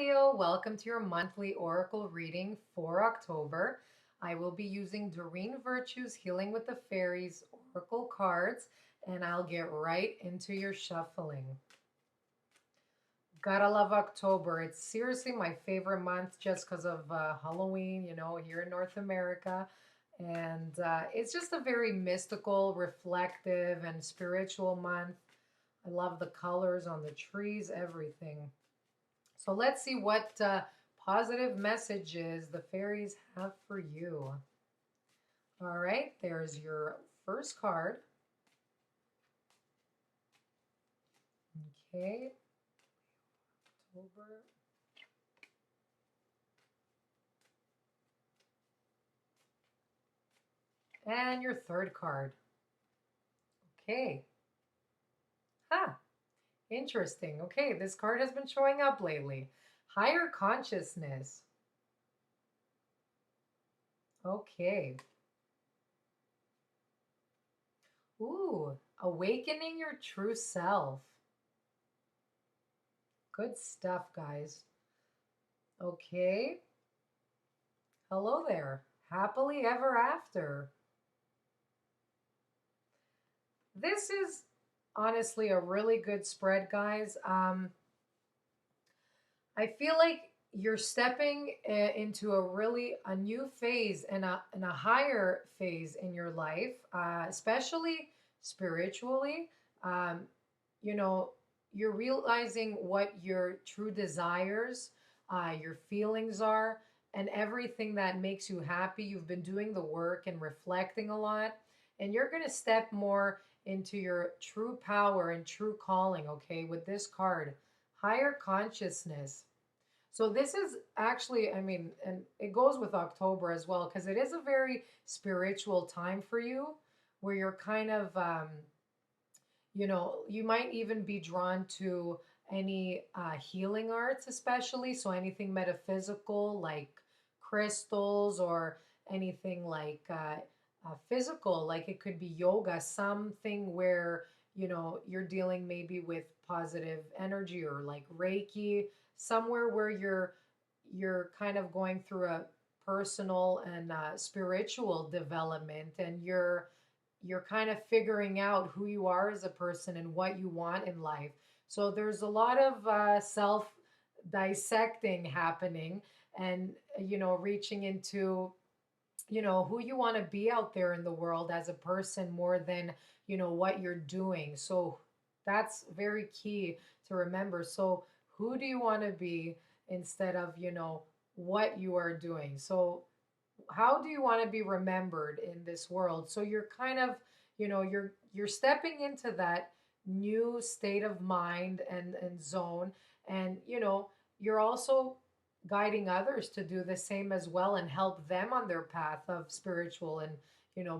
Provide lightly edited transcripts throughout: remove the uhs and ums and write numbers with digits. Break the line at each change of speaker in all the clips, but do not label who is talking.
Leo, welcome to your monthly oracle reading for October. I will be using Doreen Virtue's Healing with the Fairies oracle cards, and I'll get right into your shuffling. Gotta love October. It's seriously my favorite month just because of Halloween, here in North America. And it's just a very mystical, reflective, and spiritual month. I love the colors on the trees, everything. So let's see what positive messages the fairies have for you. All right, there's your first card. Okay, October. And your third card. Okay. Huh. Interesting. Okay, this card has been showing up lately. Higher consciousness. Okay. Ooh, awakening your true self. Good stuff, guys. Okay. Hello there. Happily ever after. This is honestly a really good spread, guys. I feel like you're stepping into a new phase and a higher phase in your life, especially spiritually. Um, you know, you're realizing what your true desires, your feelings are, and everything that makes you happy. You've been doing the work and reflecting a lot, and you're going to step more into your true power and true calling, okay, with this card, higher consciousness. So this is actually, I mean, and it goes with October as well, because it is a very spiritual time for you where you're kind of, you might even be drawn to any healing arts, especially. So anything metaphysical like crystals or anything like physical, like it could be yoga, something where, you're dealing maybe with positive energy or like Reiki, somewhere where you're kind of going through a personal and spiritual development, and you're kind of figuring out who you are as a person and what you want in life. So there's a lot of self dissecting happening, and reaching into who you want to be out there in the world as a person more than what you're doing. So that's very key to remember. So who do you want to be instead of what you are doing? So how do you want to be remembered in this world? So you're kind of, you're stepping into that new state of mind and zone, and you're also guiding others to do the same as well and help them on their path of spiritual and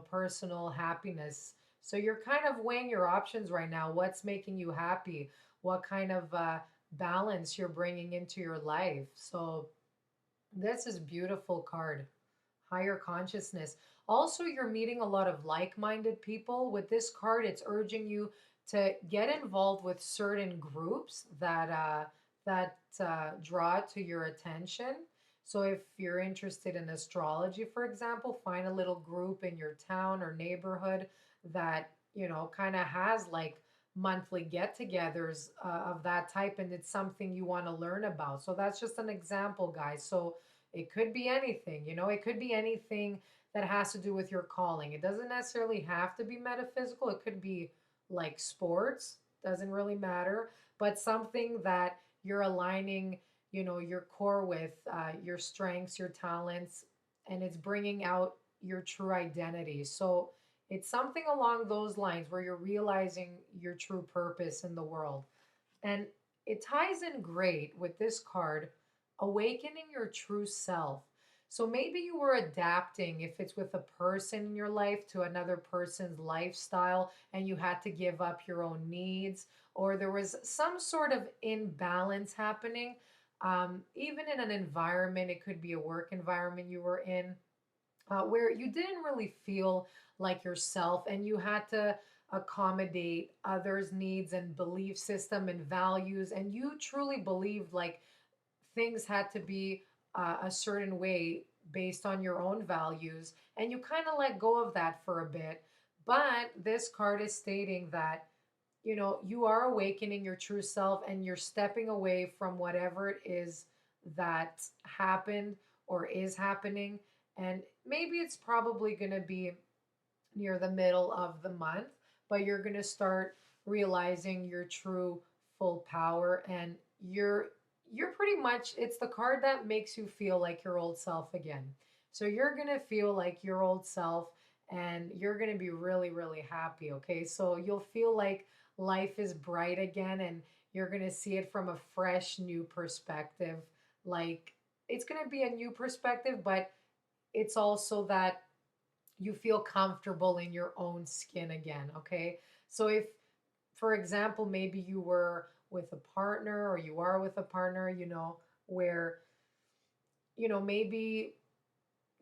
personal happiness. So you're kind of weighing your options right now. What's making you happy? What kind of balance you're bringing into your life? So this is beautiful card, higher consciousness. Also, you're meeting a lot of like-minded people. With this card, it's urging you to get involved with certain groups that draw to your attention. So if you're interested in astrology, for example, find a little group in your town or neighborhood that, kind of has like monthly get-togethers of that type, and it's something you want to learn about. So that's just an example, guys. So it could be anything, it could be anything that has to do with your calling. It doesn't necessarily have to be metaphysical. It could be like sports, doesn't really matter, but something that you're aligning, your core with, your strengths, your talents, and it's bringing out your true identity. So it's something along those lines where you're realizing your true purpose in the world. And it ties in great with this card, awakening your true self. So maybe you were adapting, if it's with a person in your life, to another person's lifestyle, and you had to give up your own needs, or there was some sort of imbalance happening. Even in an environment, it could be a work environment you were in, where you didn't really feel like yourself, and you had to accommodate others' needs and belief system and values, and you truly believed like things had to be a certain way based on your own values, and you kind of let go of that for a bit. But this card is stating that, you are awakening your true self and you're stepping away from whatever it is that happened or is happening. And maybe it's probably going to be near the middle of the month, but you're going to start realizing your true full power, and you're pretty much, it's the card that makes you feel like your old self again. So you're going to feel like your old self, and you're going to be really really happy, okay? So you'll feel like life is bright again, and you're going to see it from a fresh new perspective. Like, it's going to be a new perspective, but it's also that you feel comfortable in your own skin again, okay? So if, for example, maybe you were with a partner or you are with a partner, where, maybe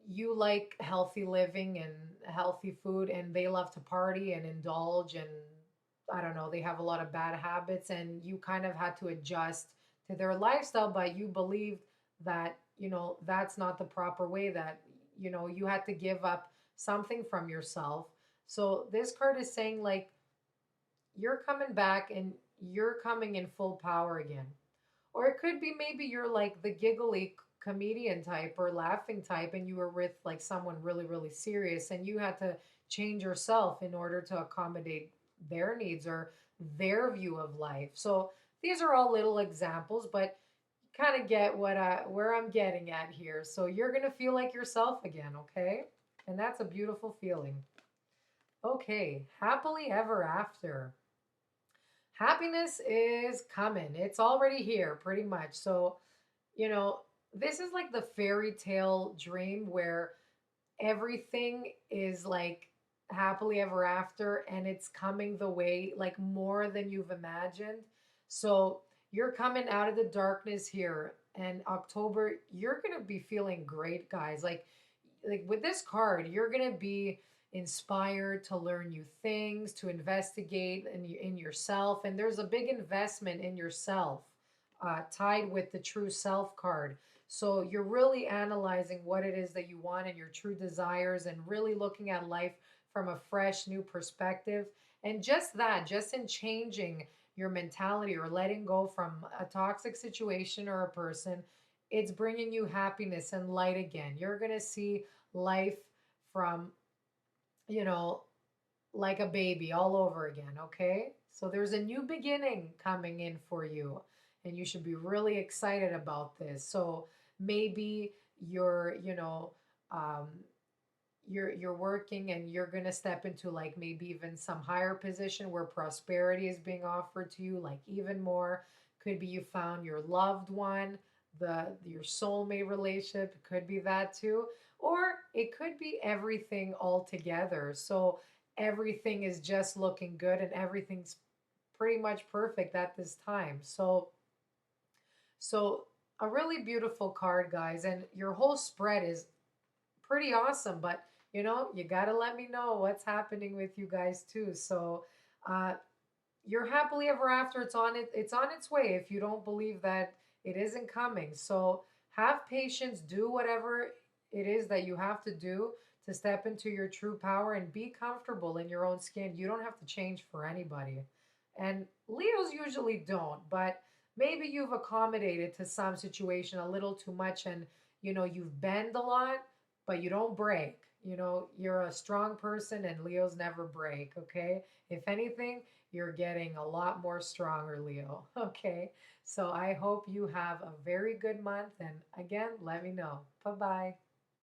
you like healthy living and healthy food, and they love to party and indulge, and I don't know, they have a lot of bad habits, and you kind of had to adjust to their lifestyle, but you believed that, that's not the proper way, that, you had to give up something from yourself. So this card is saying, like, you're coming back and you're coming in full power again. Or it could be maybe you're like the giggly comedian type or laughing type, and you were with like someone really, really serious, and you had to change yourself in order to accommodate their needs or their view of life. So these are all little examples, but you kind of get where I'm getting at here. So you're gonna feel like yourself again, okay? And that's a beautiful feeling. Okay, happily ever after. Happiness is coming. It's already here, pretty much. So, you know, this is like the fairy tale dream where everything is like happily ever after, and it's coming the way, like more than you've imagined. So, you're coming out of the darkness here, and October, you're going to be feeling great, guys. Like with this card, you're going to be inspired to learn new things, to investigate in yourself. And there's a big investment in yourself tied with the true self card. So you're really analyzing what it is that you want and your true desires, and really looking at life from a fresh new perspective. And just that, just in changing your mentality or letting go from a toxic situation or a person, it's bringing you happiness and light again. You're going to see life from, you know, like a baby all over again, okay? So there's a new beginning coming in for you, and you should be really excited about this. So maybe you're, um, you're working and you're going to step into like maybe even some higher position where prosperity is being offered to you, like even more. Could be you found your loved one, your soulmate relationship. It could be that too, or it could be everything all together. So everything is just looking good and everything's pretty much perfect at this time. So a really beautiful card, guys, and your whole spread is pretty awesome. But you got to let me know what's happening with you guys too. So uh, you're happily ever after. It's on its way. If you don't believe that it isn't coming, so have patience. Do whatever it is that you have to do to step into your true power and be comfortable in your own skin. You don't have to change for anybody. And Leos usually don't, but maybe you've accommodated to some situation a little too much, and you've bend a lot, but you don't break. You're a strong person, and Leos never break, okay? If anything, you're getting a lot more stronger, Leo. Okay. So I hope you have a very good month. And again, let me know. Bye bye.